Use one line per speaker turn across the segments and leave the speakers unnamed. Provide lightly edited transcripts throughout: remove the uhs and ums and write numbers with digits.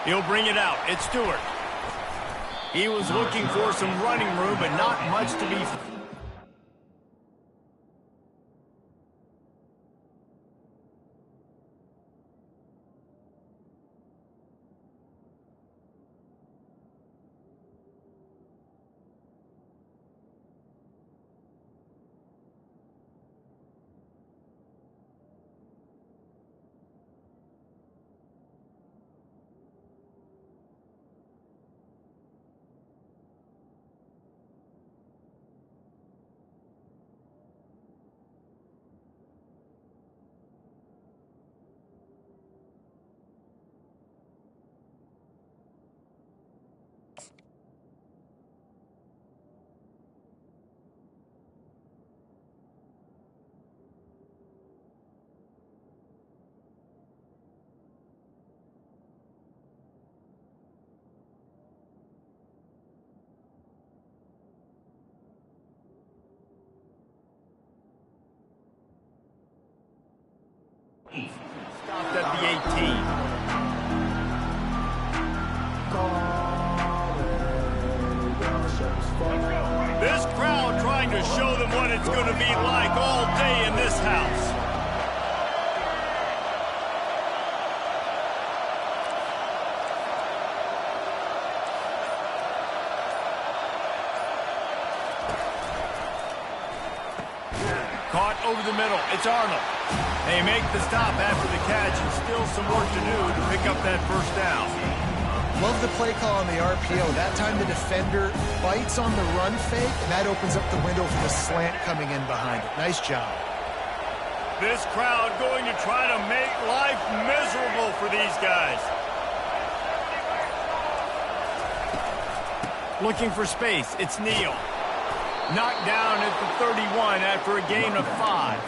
He'll bring it out. It's Stewart. He was looking for some running room, but not much to be... Stopped at the 18. This crowd trying to show them what it's going to be like all day in this house. Caught over the middle. It's Arnold. They make the stop after the catch, and still some work to do to pick up that first down.
Love the play call on the RPO. That time the defender bites on the run fake, and that opens up the window for the slant coming in behind it. Nice job.
This crowd going to try to make life miserable for these guys. Looking for space. It's Neal. Knocked down at the 31 after a gain of 5.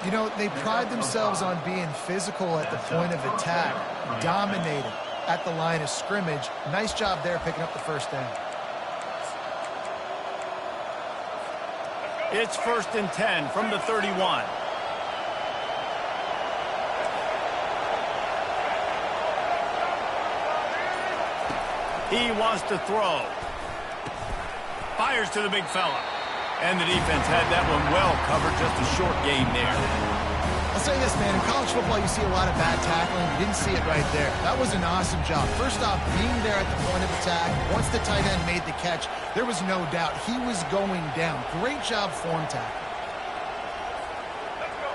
You know, they pride themselves on being physical at the point of attack, dominated at the line of scrimmage. Nice job there picking up the first down.
It's 1st and 10 from the 31. He wants to throw. Fires to the big fella. And the defense had that one well covered, just a short game there.
I'll say this, man. In college football, you see a lot of bad tackling. You didn't see it right there. That was an awesome job. First off, being there at the point of attack. Once the tight end made the catch, there was no doubt he was going down. Great job form tackle.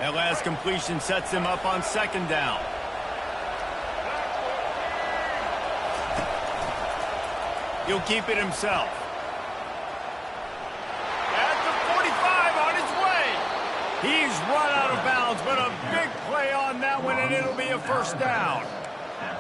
That last completion sets him up on 2nd down. He'll keep it himself. He's run out of bounds, but a big play on that one, and it'll be a first down.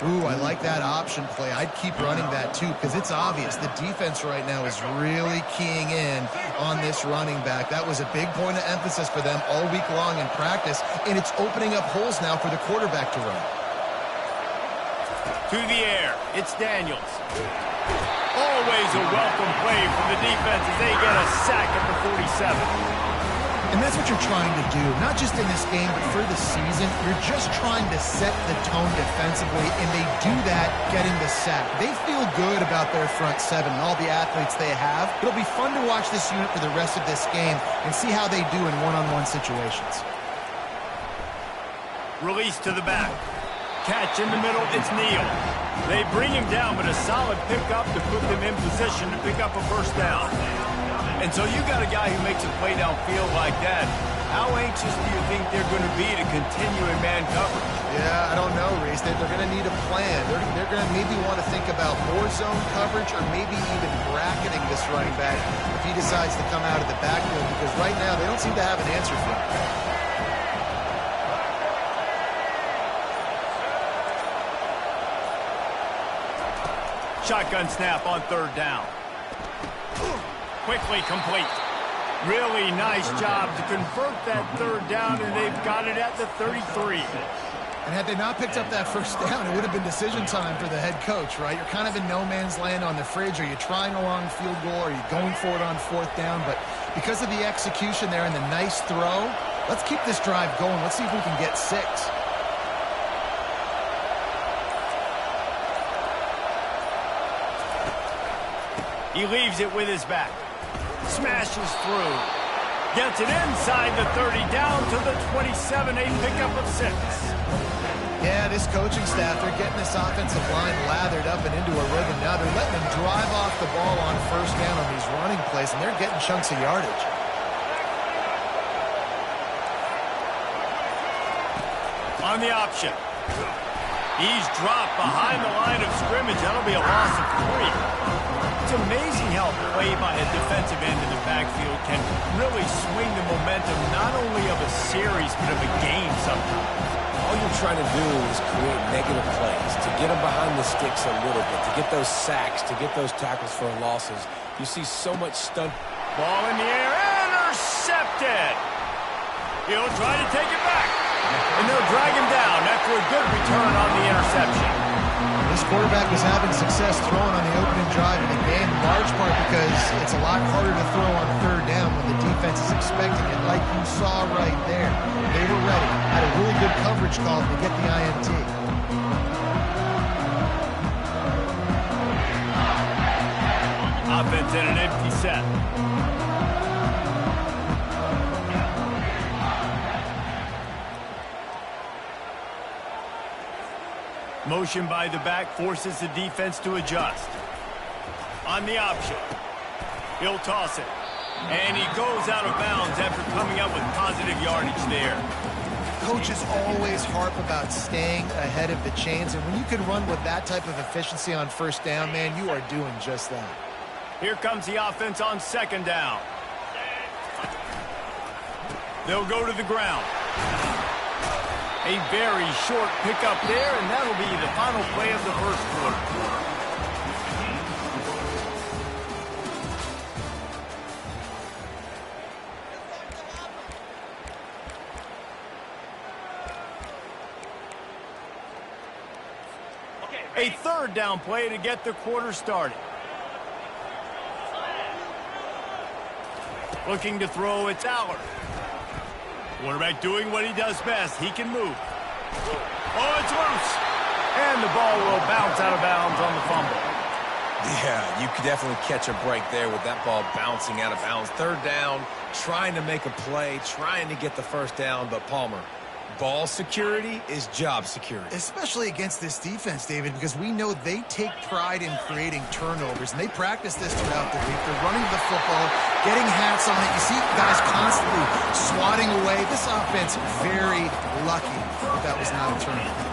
Ooh, I like that option play. I'd keep running that, too, because it's obvious. The defense right now is really keying in on this running back. That was a big point of emphasis for them all week long in practice, and it's opening up holes now for the quarterback to run.
To the air, it's Daniels. Always a welcome play from the defense as they get a sack at the 47.
And that's what you're trying to do, not just in this game, but for the season. You're just trying to set the tone defensively, and they do that getting the sack. They feel good about their front seven and all the athletes they have. It'll be fun to watch this unit for the rest of this game and see how they do in one-on-one situations.
Release to the back. Catch in the middle, it's Neal. They bring him down, but a solid pickup to put them in position to pick up a first down. And so you got a guy who makes a play downfield like that. How anxious do you think they're going to be to continue in man coverage?
Yeah, I don't know, Reese. They're going to need a plan. They're going to maybe want to think about more zone coverage or maybe even bracketing this running back if he decides to come out of the backfield, because right now they don't seem to have an answer for him.
Shotgun snap on 3rd down. Quickly complete. Really nice job to convert that 3rd down, and they've got it at the 33.
And had they not picked up that first down, it would have been decision time for the head coach, right? You're kind of in no man's land on the fridge. Are you trying a long field goal? Are you going for it on 4th down? But because of the execution there and the nice throw, let's keep this drive going. Let's see if we can get 6.
He leaves it with his back. Smashes through. Gets it inside the 30, down to the 27, a pickup of 6.
Yeah, this coaching staff, they're getting this offensive line lathered up and into a rhythm. Now they're letting them drive off the ball on first down on these running plays, and they're getting chunks of yardage.
On the option. He's dropped behind the line of scrimmage. That'll be a loss of 3. It's amazing how a play by a defensive end in the backfield can really swing the momentum not only of a series but of a game sometimes.
All you're trying to do is create negative plays, to get them behind the sticks a little bit, to get those sacks, to get those tackles for losses. You see so much stunt.
Ball in the air, intercepted. He'll try to take it back, and they'll drag him down after a good return on the interception.
This quarterback was having success throwing on the opening drive of the game, in large part because it's a lot harder to throw on third down when the defense is expecting it, like you saw right there. They were ready, had a really good coverage call to get the INT.
Offense in an empty set. Motion by the back forces the defense to adjust. On the option. He'll toss it. And he goes out of bounds after coming up with positive yardage there.
Coaches always harp about staying ahead of the chains, and when you can run with that type of efficiency on first down, man, you are doing just that.
Here comes the offense on second down. They'll go to the ground. A very short pickup there, and that'll be the final play of the first quarter. A third down play to get the quarter started. Looking to throw, it's Aller. Quarterback doing what he does best. He can move. Oh, it's loose. And the ball will bounce out of bounds on the fumble.
Yeah, you could definitely catch a break there with that ball bouncing out of bounds. Third down, trying to make a play, trying to get the first down, but Palmer, ball security is job security.
Especially against this defense, David, because we know they take pride in creating turnovers, and they practice this throughout the week. They're running the football, getting hats on it. You see guys constantly swatting away. This offense, very lucky that was not a turnover.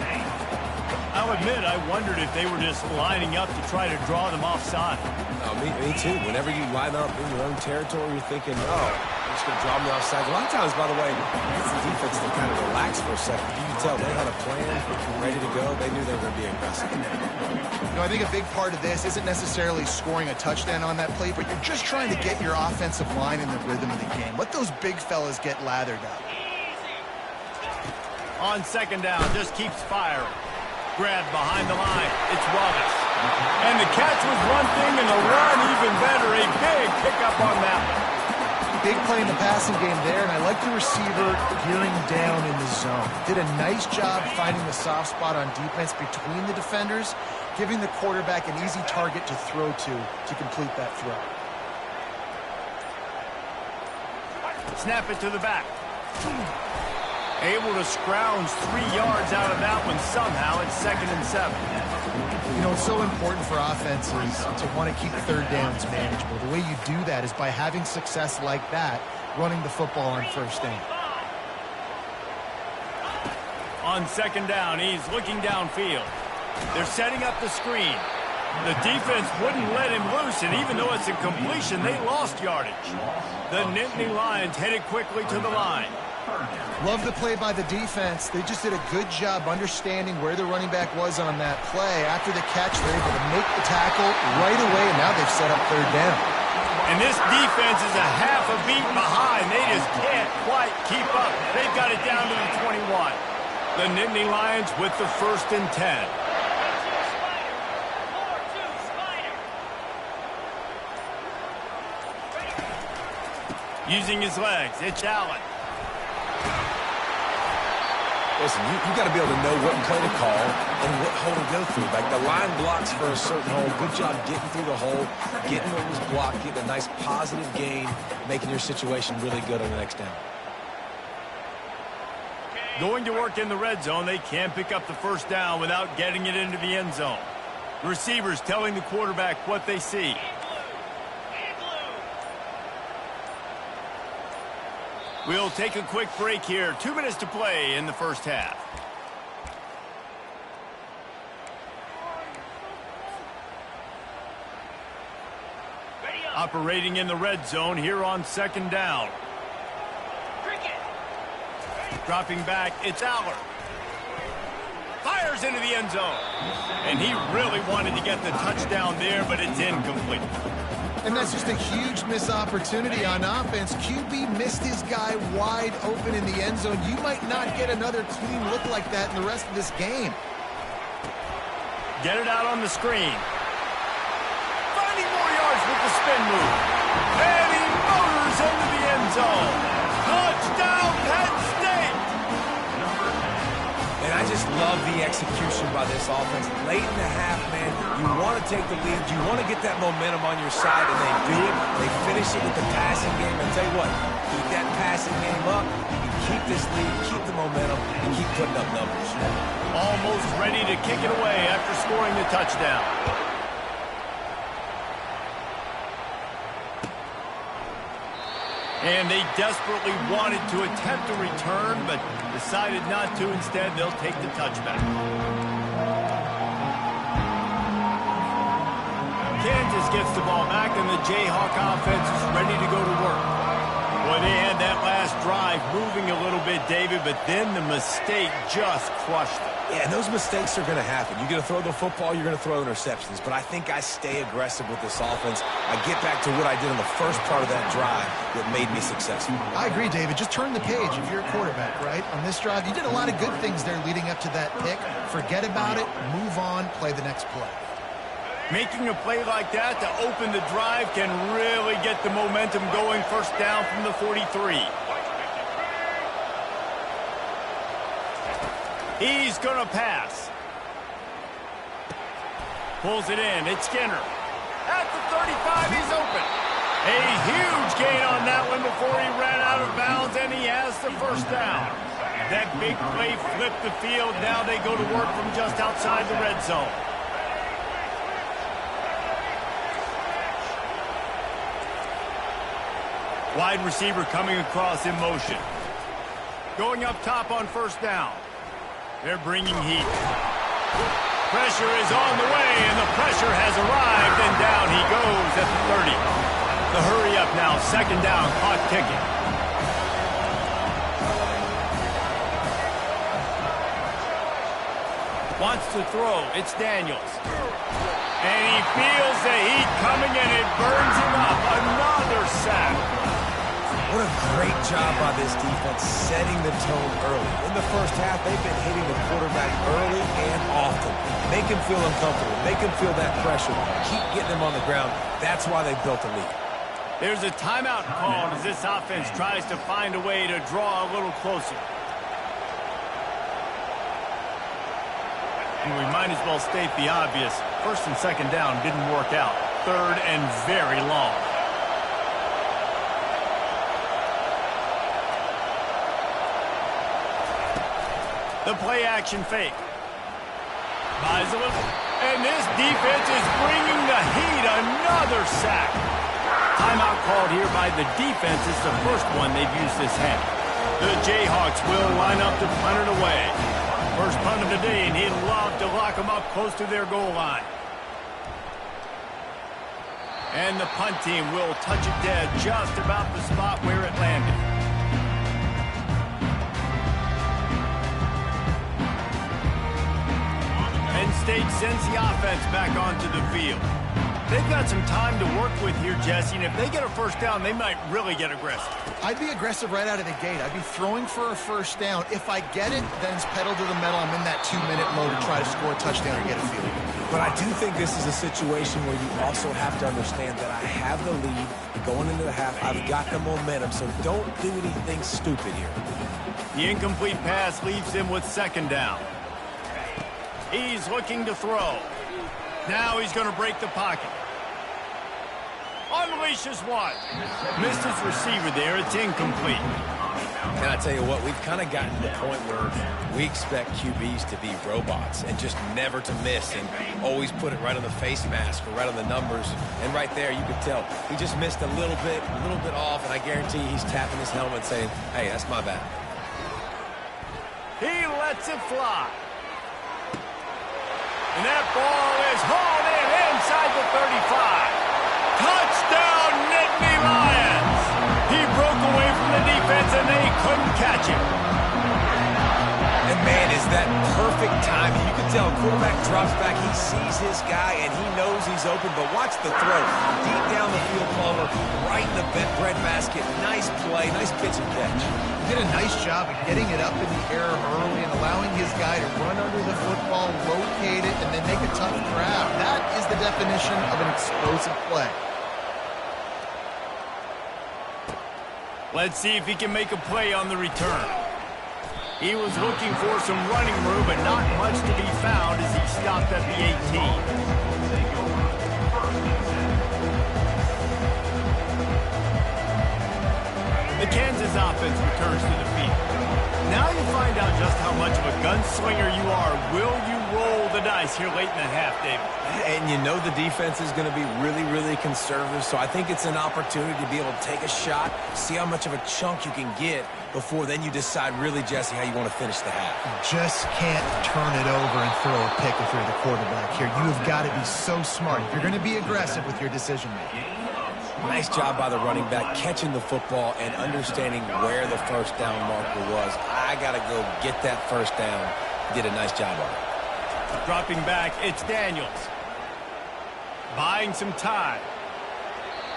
I'll admit, I wondered if they were just lining up to try to draw them offside.
No, me too. Whenever you line up in your own territory, you're thinking, oh, I'm just going to draw them offside. A lot of times, by the way, it's the defense that kind of relaxed for a second. You can tell they had a plan, ready to go. They knew they were going to be aggressive.
You know, I think a big part of this isn't necessarily scoring a touchdown on that play, but you're just trying to get your offensive line in the rhythm of the game. Let those big fellas get lathered up.
On second down, just keeps firing. Grab behind the line. It's Wallace. And the catch was one thing, and the run even better. A big pickup on that one.
Big play in the passing game there, and I like the receiver gearing down in the zone. Did a nice job finding the soft spot on defense between the defenders, giving the quarterback an easy target to throw to complete that throw.
Snap it to the back. Able to scrounge 3 yards out of that one somehow. It's 2nd and 7.
You know, it's so important for offenses to want to keep third downs manageable. The way you do that is by having success like that, running the football on first down.
On second down, he's looking downfield. They're setting up the screen. The defense wouldn't let him loose, and even though it's a completion, they lost yardage. The Nittany Lions headed quickly to the line.
Love the play by the defense. They just did a good job understanding where the running back was on that play. After the catch, they're able to make the tackle right away, and now they've set up third down.
And this defense is a half a beat behind. They just can't quite keep up. They've got it down to the 21. The Nittany Lions with the 1st and 10. Using his legs, it's Allen.
Listen, you got to be able to know what play to call and what hole to go through. Like the line blocks for a certain hole. Good job getting through the hole, getting what was blocked, getting a nice positive gain, making your situation really good on the next down.
Going to work in the red zone, they can't pick up the first down without getting it into the end zone. Receivers telling the quarterback what they see. We'll take a quick break here. 2 minutes to play in the first half. Operating in the red zone here on second down. Dropping back, it's Aller. Fires into the end zone. And he really wanted to get the touchdown there, but it's incomplete.
And that's just a huge missed opportunity on offense. QB missed his guy wide open in the end zone. You might not get another clean look like that in the rest of this game.
Get it out on the screen. Finding more yards with the spin move. And he motors into the end zone. Touchdown, Penn State!
And I just love the execution by this offense. Late in the half, man, you want to take the lead. You want to get that momentum on your side, and they do it. They finish it with the passing game. And tell you what, keep that passing game up. You keep this lead, keep the momentum, and keep putting up numbers.
Almost ready to kick it away after scoring the touchdown. And they desperately wanted to attempt a return, but decided not to. Instead, they'll take the touchback. Kansas gets the ball back, and the Jayhawk offense is ready to go to work. Boy, they had that last drive moving a little bit, David, but then the mistake just crushed them.
Yeah, and those mistakes are going to happen. You're going to throw the football, you're going to throw interceptions. But I think I stay aggressive with this offense. I get back to what I did in the first part of that drive that made me successful.
I agree, David. Just turn the page if you're a quarterback, right? On this drive, you did a lot of good things there leading up to that pick. Forget about it, move on, play the next play.
Making a play like that to open the drive can really get the momentum going. First down from the 43. He's going to pass. Pulls it in. It's Skinner. At the 35, he's open. A huge gain on that one before he ran out of bounds, and he has the first down. That big play flipped the field. Now they go to work from just outside the red zone. Wide receiver coming across in motion. Going up top on first down. They're bringing heat. Pressure is on the way, and the pressure has arrived, and down he goes at the 30. The hurry up now, second down, clock ticking. Wants to throw, it's Daniels. And he feels the heat coming, and it burns him up. Another sack.
What a great job by this defense setting the tone early. In the first half, they've been hitting the quarterback early and often. Make him feel uncomfortable. Make him feel that pressure. Keep getting him on the ground. That's why they built a lead.
There's a timeout called as this offense tries to find a way to draw a little closer. And we might as well state the obvious. First and second down didn't work out. Third and very long. The play-action fake. And this defense is bringing the heat. Another sack. Timeout called here by the defense. It's the first one they've used this half. The Jayhawks will line up to punt it away. First punt of the day, and he'd love to lock them up close to their goal line. And the punt team will touch it dead just about the spot where it landed. Penn State sends the offense back onto the field. They've got some time to work with here, Jesse, and if they get a first down, they might really get aggressive.
I'd be aggressive right out of the gate. I'd be throwing for a first down. If I get it, then it's pedal to the metal. I'm in that 2-minute mode to try to score a touchdown or get a field.
But I do think this is a situation where you also have to understand that I have the lead going into the half. I've got the momentum, so don't do anything stupid here.
The incomplete pass leaves him with second down. He's looking to throw. Now he's going to break the pocket. Unleashes one. Missed his receiver there. It's incomplete.
And I tell you what, we've kind of gotten to the point where we expect QBs to be robots and just never to miss and always put it right on the face mask or right on the numbers. And right there, you could tell he just missed a little bit off, and I guarantee he's tapping his helmet saying, hey, that's my bad.
He lets it fly. And that ball is hauled in inside the 35. Touchdown, Nittany Lions! He broke away from the defense, and they couldn't catch him.
And, man, is that perfect timing. You can tell a quarterback drops back. He sees his guy, and he knows he's open. But watch the throw. Deep down the field, Palmer, right in the bread basket. Nice play, nice pitch and catch.
He did a nice job of getting it up in the air early and allowing his guy to run under the football, locate it, and then make a tough grab. That is the definition of an explosive play.
Let's see if he can make a play on the return. He was looking for some running room, but not much to be found as he stopped at the 18. The Kansas offense returns to the field. Now you find out just how much of a gunslinger you are. Will you roll the dice here late in the half, David?
And you know the defense is going to be really, really conservative, so I think it's an opportunity to be able to take a shot, see how much of a chunk you can get before then you decide really, Jesse, how you want to finish the half.
You just can't turn it over and throw a pick if you're the quarterback here. You have got to be so smart. You're going to be aggressive with your decision-making.
Nice job by the running back catching the football and understanding where the first down marker was. I got to go get that first down. Did a nice job on it.
Dropping back, it's Daniels. Buying some time.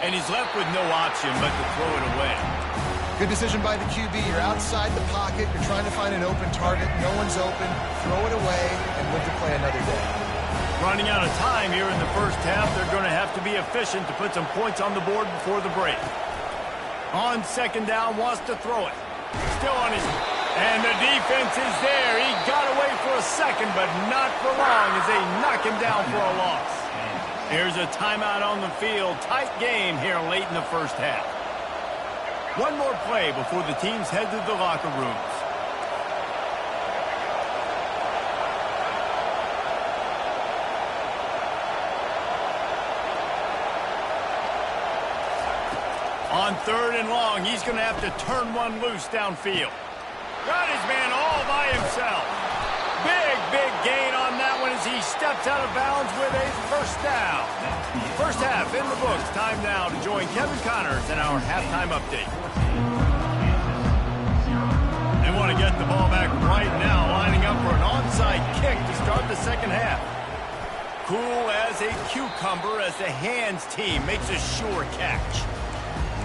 And he's left with no option but to throw it away.
Good decision by the QB. You're outside the pocket. You're trying to find an open target. No one's open. Throw it away and live to play another day.
Running out of time here in the first half. They're going to have to be efficient to put some points on the board before the break. On second down, wants to throw it. Still on his... And the defense is there. He got away for a second, but not for long as they knock him down for a loss. Here's a timeout on the field. Tight game here late in the first half. One more play before the teams head to the locker rooms. On third and long, he's going to have to turn one loose downfield. Got his man all by himself. Big gain on that one as he steps out of bounds with a first down. First half in the books. Time now to join Kevin Connors in our halftime update. They want to get the ball back right now, lining up for an onside kick to start the second half. Cool as a cucumber as the hands team makes a sure catch.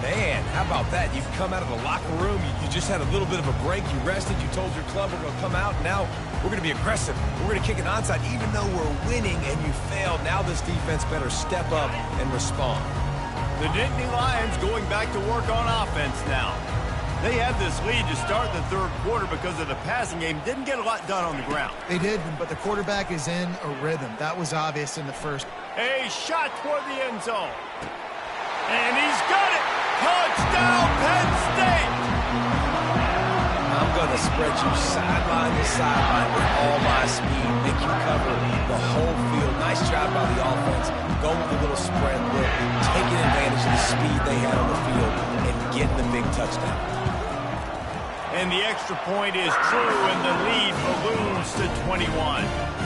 Man, how about that? You've come out of the locker room. You just had a little bit of a break. You rested. You told your club we're going to come out. Now we're going to be aggressive. We're going to kick an onside. Even though we're winning and you failed, now this defense better step up and respond.
The Nittany Lions going back to work on offense now. They had this lead to start the third quarter because of the passing game. Didn't get a lot done on the ground.
They did, but the quarterback is in a rhythm. That was obvious in the first.
A shot toward the end zone. And he's got it. Touchdown, Penn State!
I'm going to spread you sideline to sideline with all my speed, make you cover the whole field. Nice job by the offense, going with a little spread look, taking advantage of the speed they had on the field, and getting the big touchdown.
And the extra point is true, and the lead balloons to 21.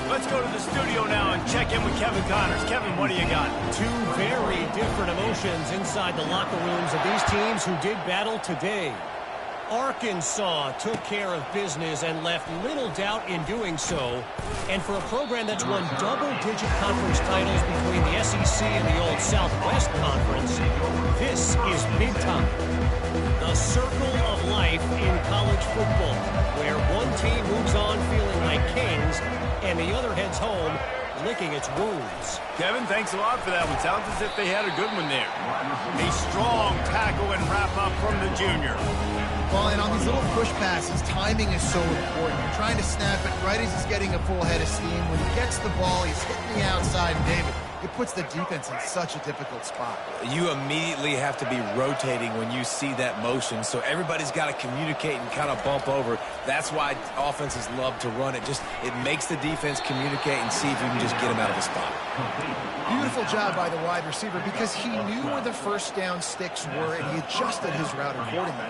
Let's go to the studio now and check in with Kevin Connors. Kevin, what do you got?
Two very different emotions inside the locker rooms of these teams who did battle today. Arkansas took care of business and left little doubt in doing so. And for a program that's won double-digit conference titles between the SEC and the old Southwest Conference, this is big time. The circle of life in college football, where one team moves on feeling like kings and the other heads home licking its wounds.
Kevin, thanks a lot for that one. Sounds as if they had a good one there. A strong tackle and wrap-up from the junior.
Well, and on these little push passes, timing is so important. You're trying to snap it right as he's getting a full head of steam. When he gets the ball, he's hitting the outside, and David, it puts the defense in such a difficult spot.
You immediately have to be rotating when you see that motion, so everybody's got to communicate and kind of bump over. That's why offenses love to run it. It makes the defense communicate and see if you can just get him out of the spot.
Beautiful job by the wide receiver because he knew where the first down sticks were, and he adjusted his route accordingly.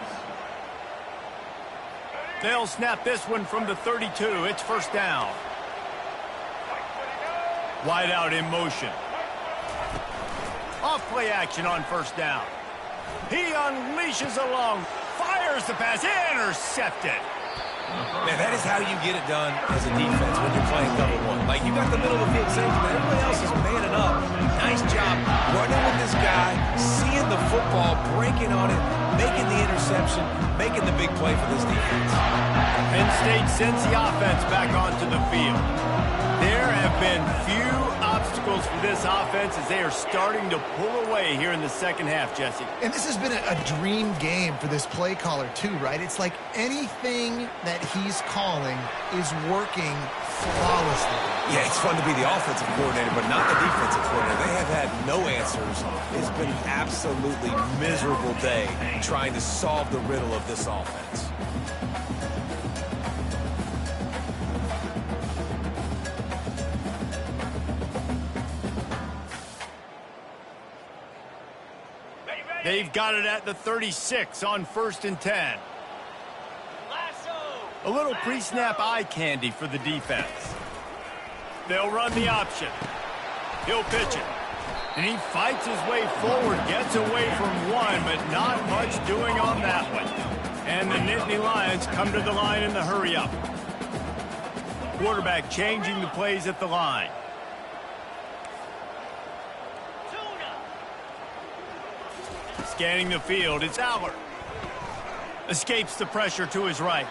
They'll snap this one from the 32. It's first down. Wide out in motion. Off play action on first down. He unleashes a long, fires the pass, intercepted.
Man, that is how you get it done as a defense when you're playing cover one. Like, you got the middle of the field safety, but everybody else is manning up. Nice job running with this guy, seeing the football, breaking on it, making the interception, making the big play for this defense.
Penn State sends the offense back onto the field. There have been few obstacles for this offense as they are starting to pull away here in the second half, Jesse.
And this has been a dream game for this play caller too, right? It's like anything that he's calling is working flawlessly.
Yeah, it's fun to be the offensive coordinator, but not the defensive coordinator. They have had no answers. It's been an absolutely miserable day trying to solve the riddle of this offense.
They've got it at the 36 on 1st and 10. A little pre-snap eye candy for the defense. They'll run the option. He'll pitch it. And he fights his way forward, gets away from one, but not much doing on that one. And the Nittany Lions come to the line in the hurry-up. Quarterback changing the plays at the line. Scanning the field, it's Aller. Escapes the pressure to his right.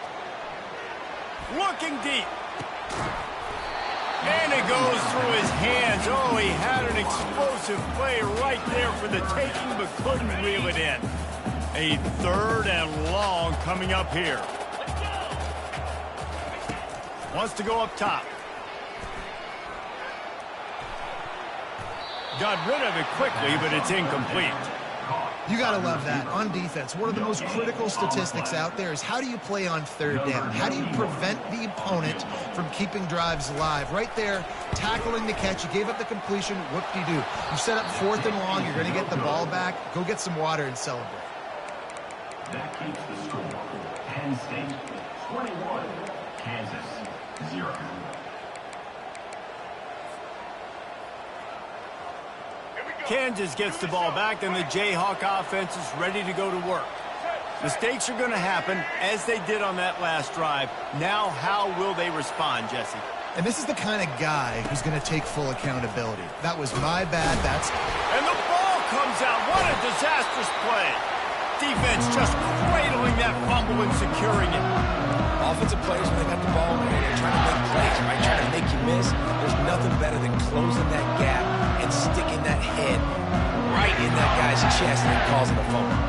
Looking deep. And it goes through his hands. Oh, he had an explosive play right there for the taking, but couldn't reel it in. A 3rd and long coming up here. Wants to go up top. Got rid of it quickly, but it's incomplete.
You got to love that. On defense, one of the most critical statistics out there is how do you play on 3rd down? How do you prevent the opponent from keeping drives alive? Right there, tackling the catch. You gave up the completion. Whoop-de-doo. You set up 4th and long. You're going to get the ball back. Go get some water and celebrate.
That keeps the score. Penn State 21, Kansas 0.
Kansas gets the ball back, and the Jayhawk offense is ready to go to work. Mistakes are going to happen, as they did on that last drive. Now, how will they respond, Jesse?
And this is the kind of guy who's going to take full accountability. That was my bad. That's...
And the ball comes out. What a disastrous play. Defense just cradling that fumble and securing it.
Offensive players, when they got the ball, they're trying to make plays, right? Trying to make you miss. There's nothing better than closing that gap and sticking that head right in that guy's chest and causing a fumble.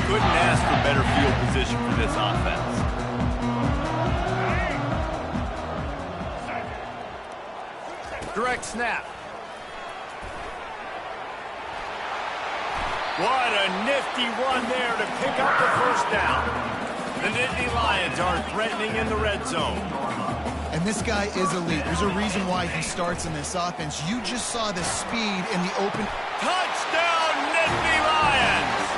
Couldn't ask for better field position for this offense. Direct snap. What a nifty run there to pick up the first down. The Nittany Lions are threatening in the red zone.
And this guy is elite. There's a reason why he starts in this offense. You just saw the speed in the open.
Touchdown, Nittany Lions!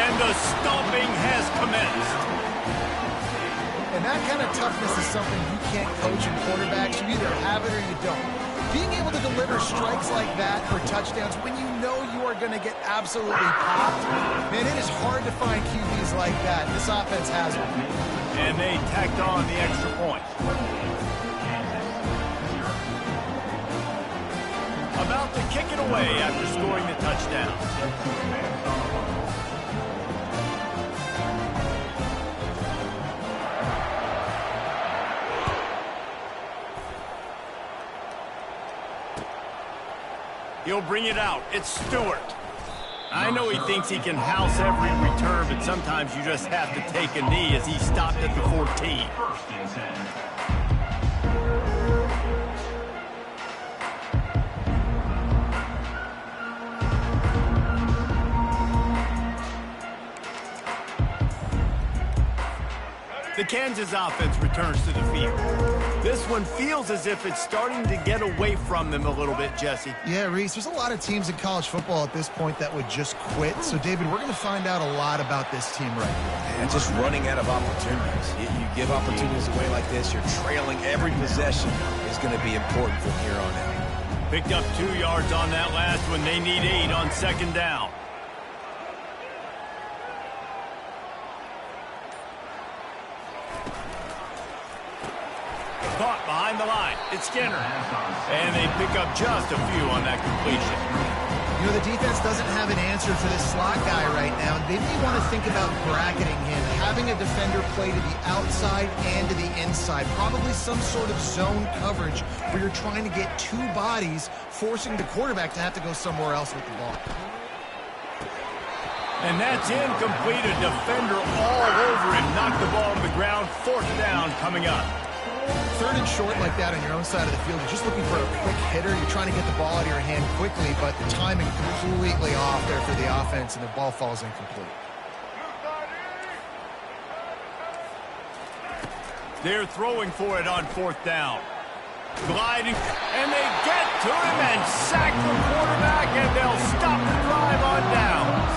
And the stomping has commenced.
And that kind of toughness is something you can't coach in quarterbacks. You either have it or you don't. Being able to deliver strikes like that for touchdowns when you know you are going to get absolutely popped, man, it is hard to find QBs like that. This offense has one.
And they tacked on the extra point. About to kick it away after scoring the touchdown. He'll bring it out. It's Stewart. I know he thinks he can house every return, but sometimes you just have to take a knee as he stopped at the 14.
First and 10.
The Kansas offense returns to the field. This one feels as if it's starting to get away from them a little bit, Jesse.
Yeah, Reese, there's a lot of teams in college football at this point that would just quit. So, David, we're going to find out a lot about this team right here.
And just running out of opportunities. You give opportunities away like this, you're trailing every possession is going to be important from here on out.
Picked up 2 yards on that last one. They need 8 on second down. Caught behind the line. It's Skinner. And they pick up just a few on that completion.
You know, the defense doesn't have an answer for this slot guy right now, and they may want to think about bracketing him, having a defender play to the outside and to the inside, probably some sort of zone coverage where you're trying to get 2 bodies, forcing the quarterback to have to go somewhere else with the ball.
And that's incomplete. A defender all over him. Knocked the ball on the ground. 4th down coming up.
3rd and short like that on your own side of the field, you're just looking for a quick hitter. You're trying to get the ball out of your hand quickly, but the timing completely off there for the offense, and the ball falls incomplete.
They're throwing for it on 4th down. Gliding, and they get to him and sack the quarterback, and they'll stop the drive on downs.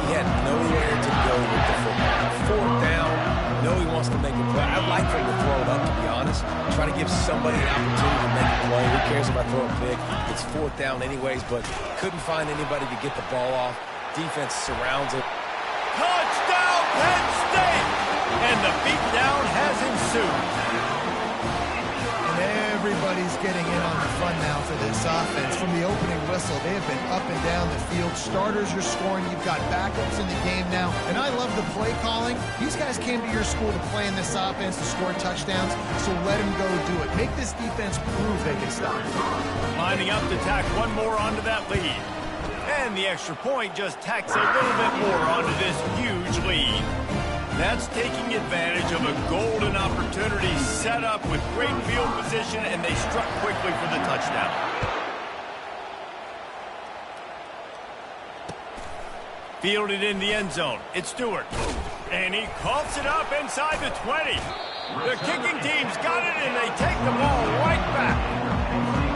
He had nowhere to go with the football. 4th down. No, he wants to make a play. I'd like for him to throw it up, to be honest. Try to give somebody an opportunity to make a play. Who cares if I throw a pick? It's 4th down anyways, but couldn't find anybody to get the ball off. Defense surrounds it.
Touchdown, Penn State! And the beatdown has ensued.
And everybody's getting in on the fun now for this offense. From the opening whistle, they have been up and down the field. Starters are scoring. You've got backups in the game now. And I love the play calling. These guys came to your school to play in this offense to score touchdowns, so let them go do it. Make this defense prove they can stop it.
Lining up to tack one more onto that lead. And the extra point just tacks a little bit more onto this huge lead. That's taking advantage of a golden opportunity set up with great field position, and they struck quickly for the touchdown. Fielded in the end zone. It's Stewart. And he coughs it up inside the 20. The kicking team's got it, and they take the ball right back.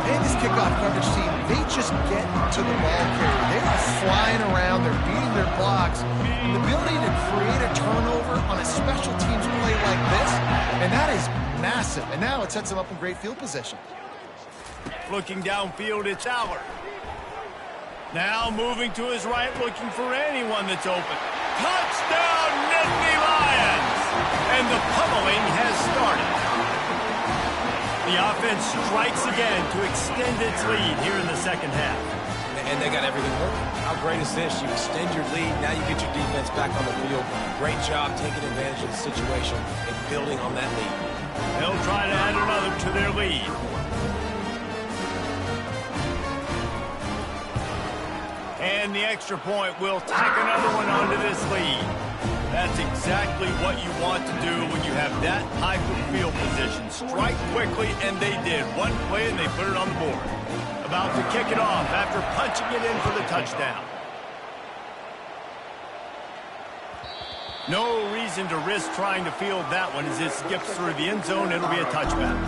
And this kickoff coverage team, they just get to the ball carrier. They are flying around. They're beating their blocks. The ability to create a turnover on a special teams play like this, and that is massive. And now it sets them up in great field position.
Looking downfield, it's Allard. Now moving to his right, looking for anyone that's open. Touchdown, Nittany Lions! And the pummeling has started. The offense strikes again to extend its lead here in the second half.
And they got everything working. How great is this? You extend your lead, now you get your defense back on the field. Great job taking advantage of the situation and building on that lead.
They'll try to add another to their lead. And the extra point will tack another one onto this lead. That's exactly what you want to do when you have that type of field position. Strike quickly, and they did. One play, and they put it on the board. About to kick it off after punching it in for the touchdown. No reason to risk trying to field that one. As it skips through the end zone, it'll be a touchback.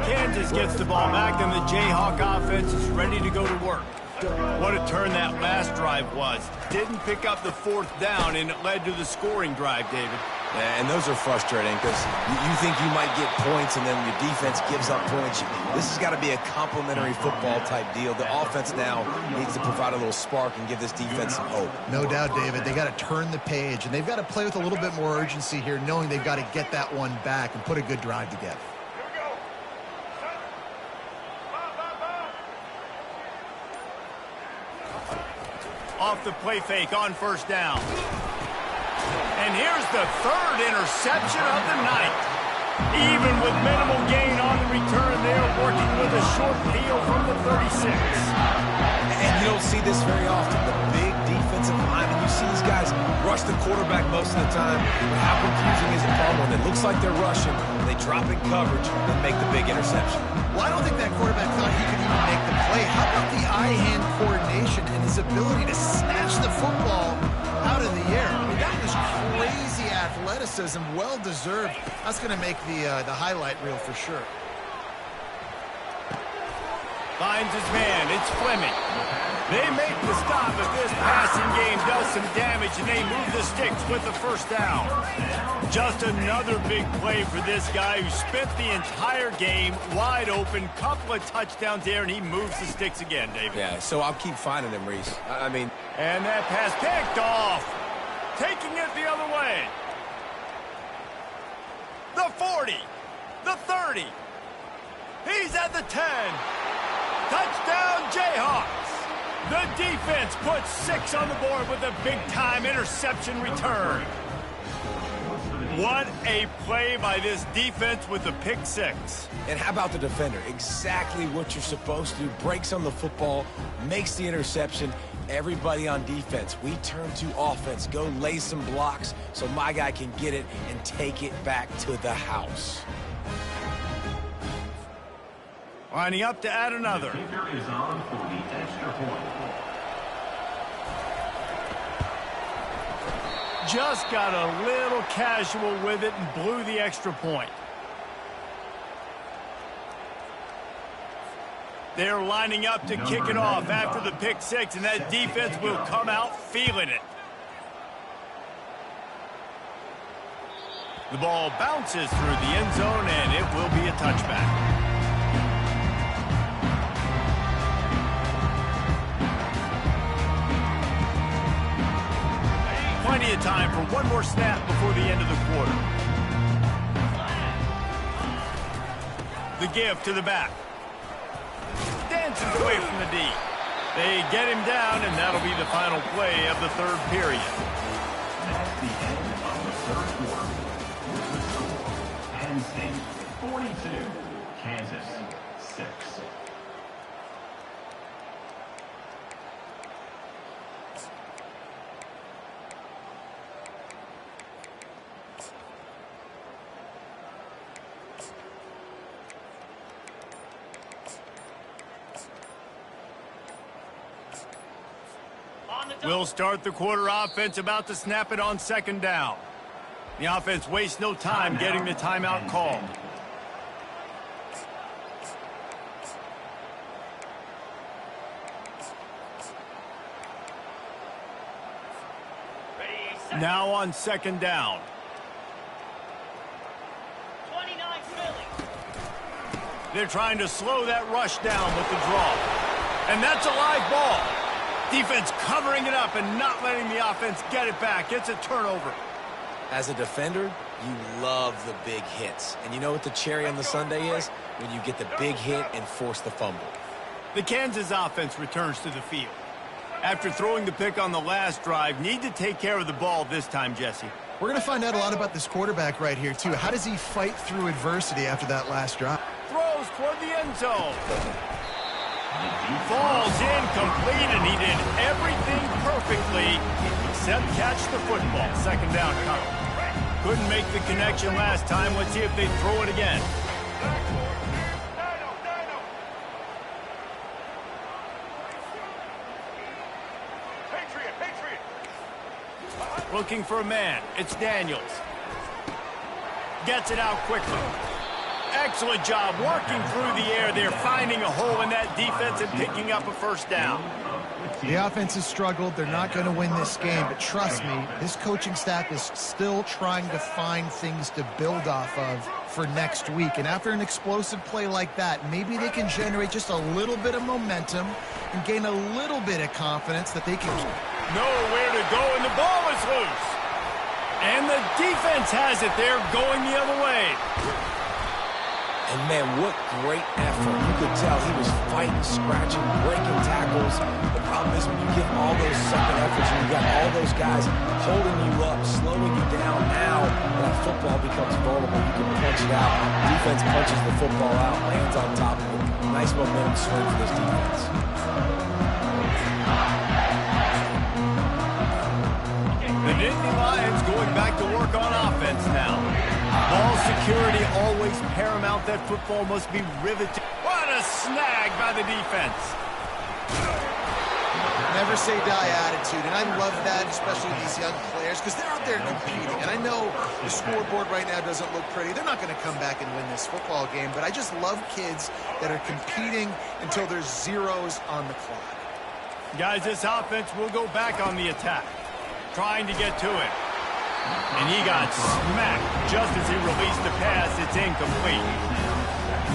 Kansas gets the ball back, and the Jayhawk offense is ready to go to work. What a turn that last drive was. Didn't pick up the 4th down, and it led to the scoring drive, David.
Yeah, and those are frustrating because you think you might get points, and then your defense gives up points. This has got to be a complementary football type deal. The offense now needs to provide a little spark and give this defense some hope.
No doubt, David. They got to turn the page, and they've got to play with a little bit more urgency here, knowing they've got to get that one back and put a good drive together.
Off the play fake on 1st down. And here's the third interception of the night. Even with minimal gain on the return, they're working with a short field from the 36.
And you don't see this very often. The big defensive linemen, you see these guys rush the quarterback most of the time. But how confusing is it for when it looks like they're rushing, they drop in coverage and make the big interception?
Well, I don't think that quarterback thought he could even make the play. How about the eye-hand coordination and his ability to snatch the football out of the air? I mean, that was crazy athleticism, well-deserved. That's going to make the highlight reel for sure.
Finds his man. It's Fleming. They make the stop, but this passing game does some damage, and they move the sticks with the first down. Just another big play for this guy who spent the entire game wide open. Couple of touchdowns there, and he moves the sticks again, David.
Yeah, so I'll keep finding him, Reese. I mean...
And that pass picked off. Taking it the other way. The 40. The 30. He's at the 10. Touchdown, Jayhawks! The defense puts 6 on the board with a big-time interception return. What a play by this defense with the pick 6.
And how about the defender? Exactly what you're supposed to do. Breaks on the football, makes the interception. Everybody on defense, we turn to offense. Go lay some blocks so my guy can get it and take it back to the house.
Lining up to add another.
The kicker is on for the extra point.
Just got a little casual with it and blew the extra point. They're lining up to kick it off after the pick 6, and that defense will come out feeling it. The ball bounces through the end zone, and it will be a touchback. Plenty of time for one more snap before the end of the quarter. The give to the back. Dances away from the D. They get him down, and that'll be the final play of the third period.
That's the end of the third quarter. Penn State 42, Kansas 6.
We'll start the quarter offense, about to snap it on second down. The offense wastes no time getting the timeout called. Now on second down.
29 Philly.
They're trying to slow that rush down with the draw. And that's a live ball. Defense covering it up and not letting the offense get it back. It's a turnover.
As a defender, you love the big hits. And you know what the cherry on the sundae is? When you get the big hit and force the fumble.
The Kansas offense returns to the field. After throwing the pick on the last drive, need to take care of the ball this time, Jesse.
We're going to find out a lot about this quarterback right here, too. How does he fight through adversity after that last drive?
Throws toward the end zone. Falls incomplete, and he did everything perfectly except catch the football. Second down coming. Couldn't make the connection last time. Let's see if they throw it again. Looking for a man. It's Daniels. Gets it out quickly. Excellent job working through the air there, finding a hole in that defense and picking up a first down.
The offense has struggled. They're not going to win this game, but trust me, this coaching staff is still trying to find things to build off of for next week. And after an explosive play like that, maybe they can generate just a little bit of momentum and gain a little bit of confidence that they can
Nowhere to go, and the ball is loose. And the defense has it there, going the other way.
And, man, what great effort. You could tell he was fighting, scratching, breaking tackles. The problem is when you get all those second efforts and you got all those guys holding you up, slowing football becomes vulnerable, you can punch it out. Defense punches the football out, lands on top of it. Nice momentum swing for this defense.
The Nittany Lions going back to work on offense now. Ball security always paramount. That football must be riveted. What a snag by the defense.
Never say die attitude, and I love that, especially these young players, because they're out there competing. And I know the scoreboard right now doesn't look pretty. They're not going to come back and win this football game, but I just love kids that are competing until there's zeros on the clock.
Guys, this offense will go back on the attack, trying to get to it. And he got smacked just as he released the pass. It's incomplete.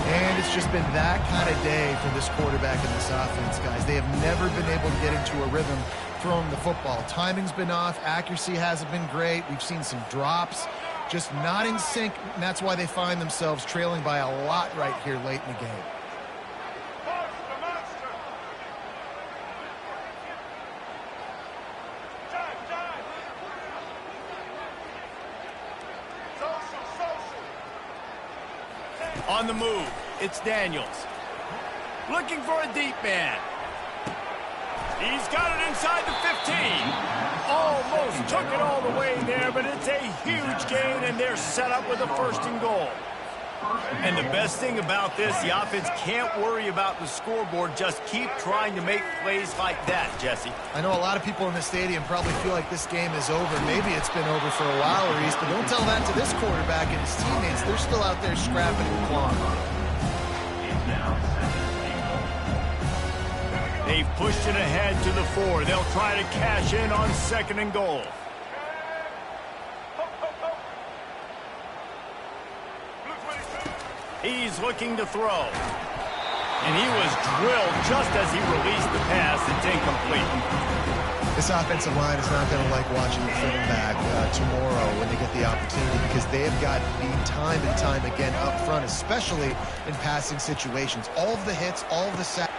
And it's just been that kind of day for this quarterback and this offense, guys. They have never been able to get into a rhythm throwing the football. Timing's been off. Accuracy hasn't been great. We've seen some drops, just not in sync, and that's why they find themselves trailing by a lot right here late in the game.
On the move, it's Daniels. Looking for a deep man. He's got it inside the 15. Almost took it all the way there, but it's a huge gain, and they're set up with a 1st and goal. And the best thing about this, the offense can't worry about the scoreboard. Just keep trying to make plays like that, Jesse.
I know a lot of people in the stadium probably feel like this game is over. Maybe it's been over for a while, Reese, but don't tell that to this quarterback and his teammates. They're still out there scrapping and clawing.
They've pushed it ahead to the 4. They'll try to cash in on 2nd and goal. He's looking to throw. And he was drilled just as he released the pass. It's incomplete.
This offensive line is not going to like watching the film back tomorrow when they get the opportunity, because they have got beat time and time again up front, especially in passing situations. All of the hits, all of the sacks.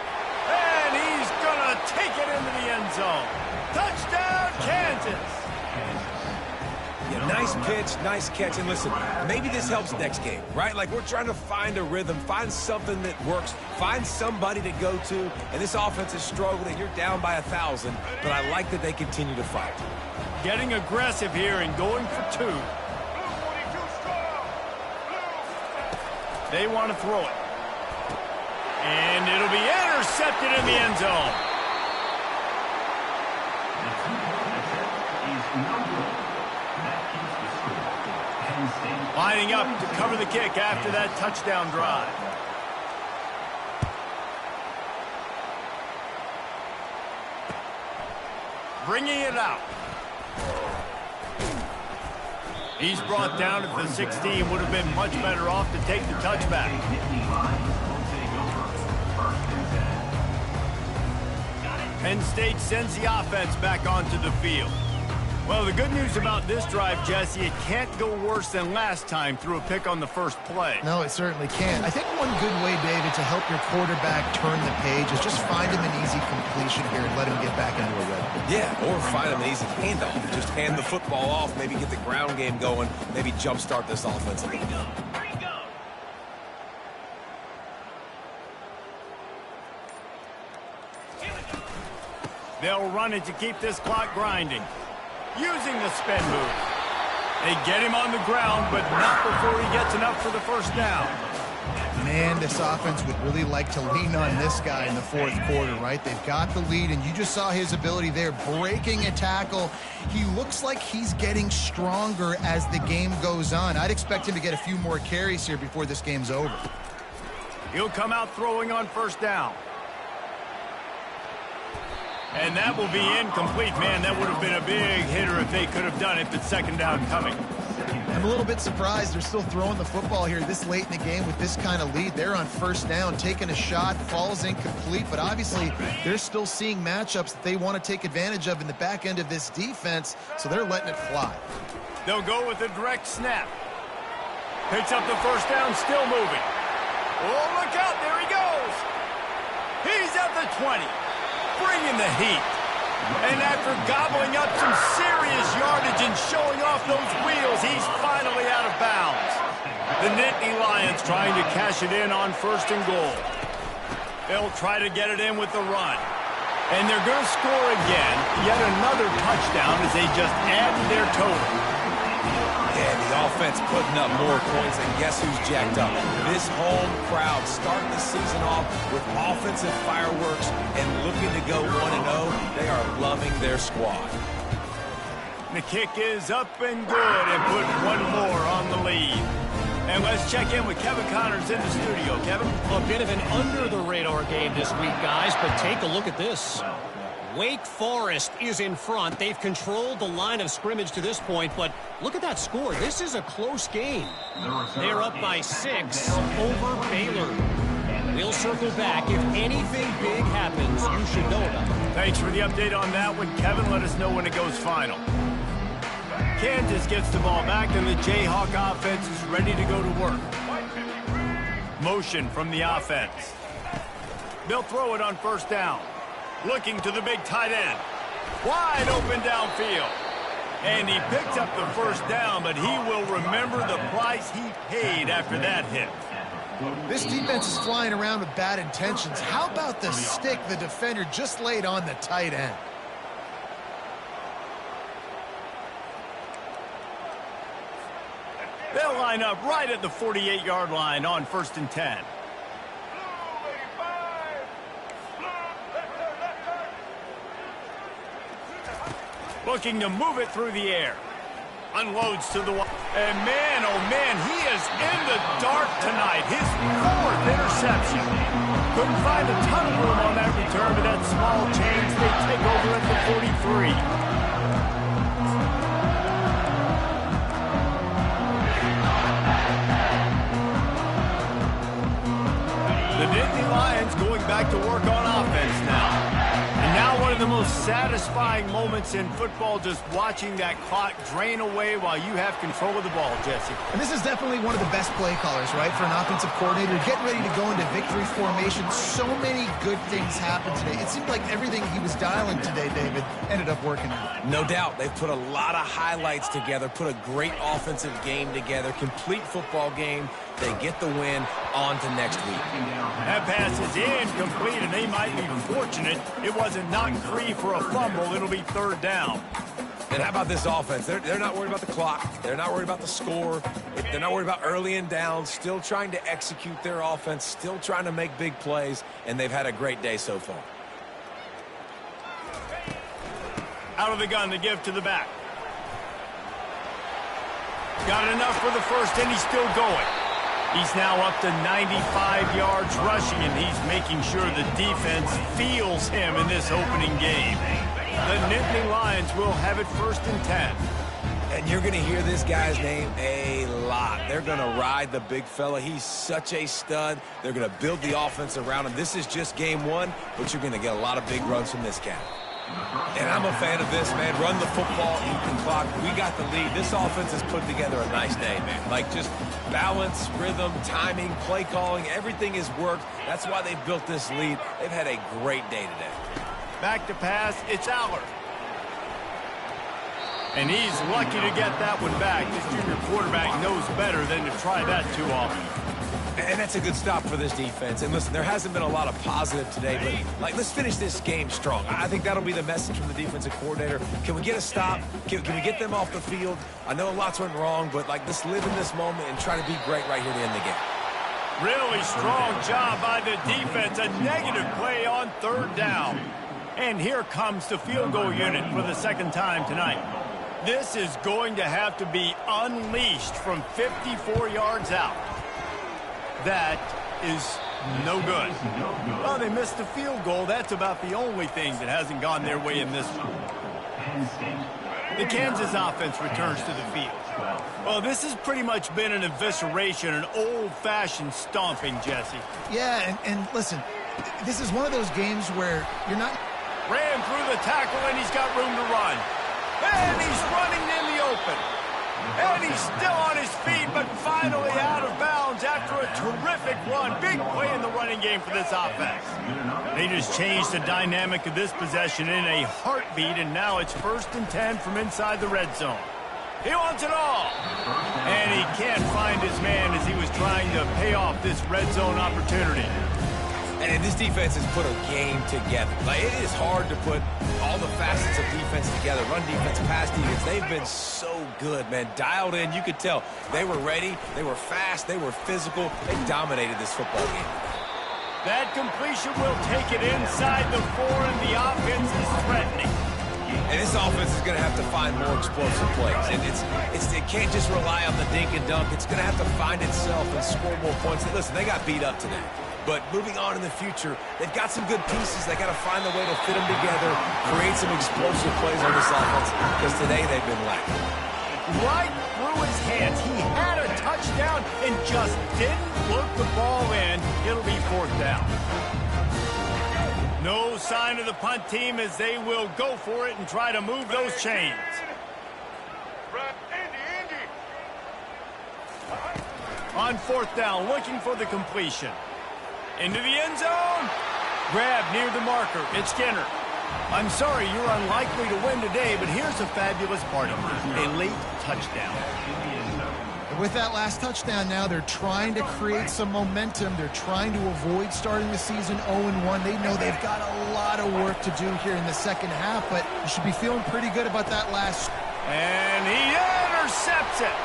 And he's going to take it into the end zone. Touchdown, Kansas.
Yeah, nice pitch, nice catch. And listen, maybe this helps next game, right? Like, we're trying to find a rhythm, find something that works, find somebody to go to. And this offense is struggling. You're down by 1,000, but I like that they continue to fight.
Getting aggressive here and going for 2. They want to throw it. And it'll be intercepted in the end zone. Lining up to cover the kick after that touchdown drive. Bringing it out. He's brought down at the 16. Would have been much better off to take the touchback. Penn State sends the offense back onto the field. Well, the good news about this drive, Jesse, it can't go worse than last time through a pick on the first play.
No, it certainly can't. I think one good way, David, to help your quarterback turn the page is just find him an easy completion here and let him get back into a rhythm.
Yeah, or find him an easy handoff. Just hand the football off, maybe get the ground game going, maybe jumpstart this offense a little bit.
They'll run it to keep this clock grinding. Using the spin move. They get him on the ground, but not before he gets enough for the 1st down.
Man, this offense would really like to lean on this guy in the 4th quarter, right? They've got the lead, and you just saw his ability there, breaking a tackle. He looks like he's getting stronger as the game goes on. I'd expect him to get a few more carries here before this game's over.
He'll come out throwing on 1st down. And that will be incomplete. Man, that would have been a big hitter if they could have done it, but 2nd down coming.
I'm a little bit surprised they're still throwing the football here this late in the game with this kind of lead. They're on 1st down, taking a shot, falls incomplete, but obviously they're still seeing matchups that they want to take advantage of in the back end of this defense, so they're letting it fly.
They'll go with a direct snap. Picks up the 1st down, still moving. Oh, look out, there he goes. He's at the 20. Bringing the heat. And after gobbling up some serious yardage and showing off off those wheels. He's finally out of bounds. The Nittany Lions trying to cash it in on 1st and goal. They'll try to get it in with the run. And they're going to score again. Yet another touchdown as they just added their total.
Yeah, the offense putting up more points, and guess who's jacked up? This home crowd starting the season off with offensive fireworks and looking to go 1-0. They are loving their squad.
The kick is up and good and put one more on the lead. And let's check in with Kevin Connors in the studio. Kevin?
A bit of an under-the-radar game this week, guys, but take a look at this. Wake Forest is in front. They've controlled the line of scrimmage to this point, but look at that score. This is a close game. They're up by 6 over Baylor. We'll circle back. If anything big happens, you should know about it.
Thanks for the update on that one, Kevin. Let us know when it goes final. Kansas gets the ball back, and the Jayhawk offense is ready to go to work. Motion from the offense. They'll throw it on 1st down. Looking to the big tight end. Wide open downfield. And he picked up the 1st down, but he will remember the price he paid after that hit.
This defense is flying around with bad intentions. How about the stick the defender just laid on the tight end?
They'll line up right at the 48-yard line on 1st and 10. Looking to move it through the air. Unloads to the wall. And man, oh man, he is in the dark tonight. His 4th interception. Couldn't find a ton of room on that return, but that small change, they take over at the 43. The Nittany Lions going back to work on offense now. And now one of the most satisfying moments in football, just watching that clock drain away while you have control of the ball, Jesse.
And this is definitely one of the best play callers, right, for an offensive coordinator. Getting ready to go into victory formation. So many good things happened today. It seemed like everything he was dialing today, David, ended up working out.
No doubt. They've put a lot of highlights together, put a great offensive game together, complete football game. They get the win on to next week.
That pass is incomplete, and they might be fortunate it wasn't knocked free for a fumble. It'll be 3rd down.
And how about this offense? They're not worried about the clock. They're not worried about the score. They're not worried about early and down. Still trying to execute their offense. Still trying to make big plays. And they've had a great day so far.
Out of the gun to give to the back. Got enough for the 1st, and he's still going. He's now up to 95 yards rushing, and he's making sure the defense feels him in this opening game. The Nittany Lions will have it 1st and 10.
And you're going to hear this guy's name a lot. They're going to ride the big fella. He's such a stud. They're going to build the offense around him. This is just game 1, but you're going to get a lot of big runs from this cat. And I'm a fan of this, man. Run the football, eat the clock. We got the lead. This offense has put together a nice day, man. Like just balance, rhythm, timing, play calling, everything has worked. That's why they built this lead. They've had a great day today.
Back to pass, it's Aller. And he's lucky to get that one back. This junior quarterback knows better than to try that too often.
And that's a good stop for this defense. And listen, there hasn't been a lot of positive today, but like, let's finish this game strong. I think that'll be the message from the defensive coordinator. Can we get a stop? Can we get them off the field? I know lots went wrong, but like, let's live in this moment and try to be great right here to end the game.
Really strong job by the defense. A negative play on 3rd down. And here comes the field goal unit for the 2nd time tonight. This is going to have to be unleashed from 54 yards out. That is no good. Well, they missed the field goal. That's about the only thing that hasn't gone their way in this one. The Kansas offense returns to the field. Well, this has pretty much been an evisceration, an old-fashioned stomping, Jesse.
Yeah, and listen, this is one of those games where you're not...
Ran through the tackle, and he's got room to run. And he's running in the open. And he's still on his feet, but finally out of bounds after a terrific run. Big play in the running game for this offense. They just changed the dynamic of this possession in a heartbeat, and now it's 1st and 10 from inside the red zone. He wants it all. And he can't find his man as he was trying to pay off this red zone opportunity.
And this defense has put a game together. Like, it is hard to put all the facets of defense together. Run defense, pass defense. They've been so good, man. Dialed in. You could tell they were ready. They were fast. They were physical. They dominated this football game.
That completion will take it inside the 4, and the offense is threatening.
And this offense is going to have to find more explosive plays. And it can't just rely on the dink and dunk. It's going to have to find itself and score more points. And listen, they got beat up today. But moving on in the future, they've got some good pieces. They got to find a way to fit them together, create some explosive plays on this offense, because today they've been lacking.
Right through his hands. He had a touchdown and just didn't look the ball in. It'll be 4th down. No sign of the punt team as they will go for it and try to move those chains. On 4th down, looking for the completion. Into the end zone. Grab near the marker. It's Skinner. I'm sorry, you're unlikely to win today, but here's a fabulous part of it. A late touchdown.
With that last touchdown now, they're trying to create some momentum. They're trying to avoid starting the season 0-1. They know they've got a lot of work to do here in the second half, but you should be feeling pretty good about that last.
And he intercepts it.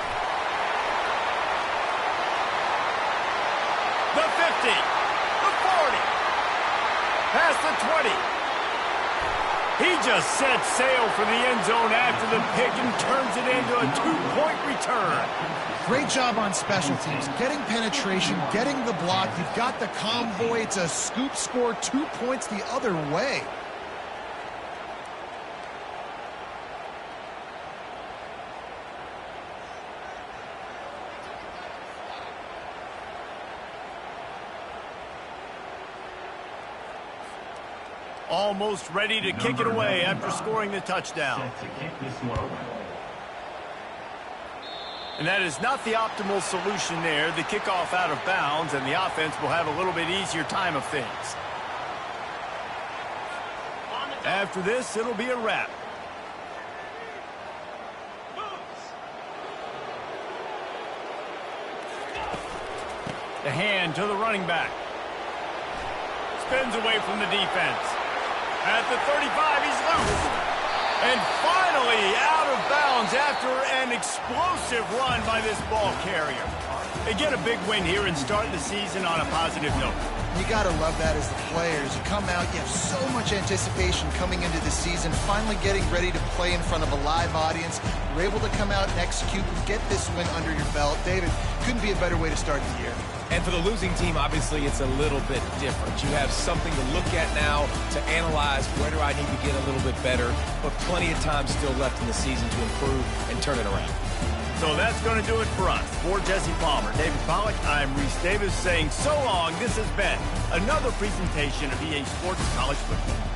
The 50, the 40, past the 20. He just set sail for the end zone after the pick and turns it into a 2-point return.
Great job on special teams, getting penetration, getting the block. You've got the convoy. It's a scoop score, 2 points the other way.
Almost ready to kick it away after scoring the touchdown.
Set to kick this one away.
And that is not the optimal solution there. The kickoff out of bounds, and the offense will have a little bit easier time of things. After this, it'll be a wrap. The hand to the running back. Spins away from the defense. At the 35, he's loose. And finally out of bounds after an explosive run by this ball carrier. They get a big win here and start the season on a positive note.
You got to love that as the players. You come out, you have so much anticipation coming into the season, finally getting ready to play in front of a live audience. You're able to come out and execute and get this win under your belt. David, couldn't be a better way to start the year.
And for the losing team, obviously, it's a little bit different. You have something to look at now to analyze where do I need to get a little bit better, but plenty of time still left in the season to improve and turn it around.
So that's going to do it for us. For Jesse Palmer, David Pollack, I'm Reese Davis saying so long. This has been another presentation of EA Sports College Football.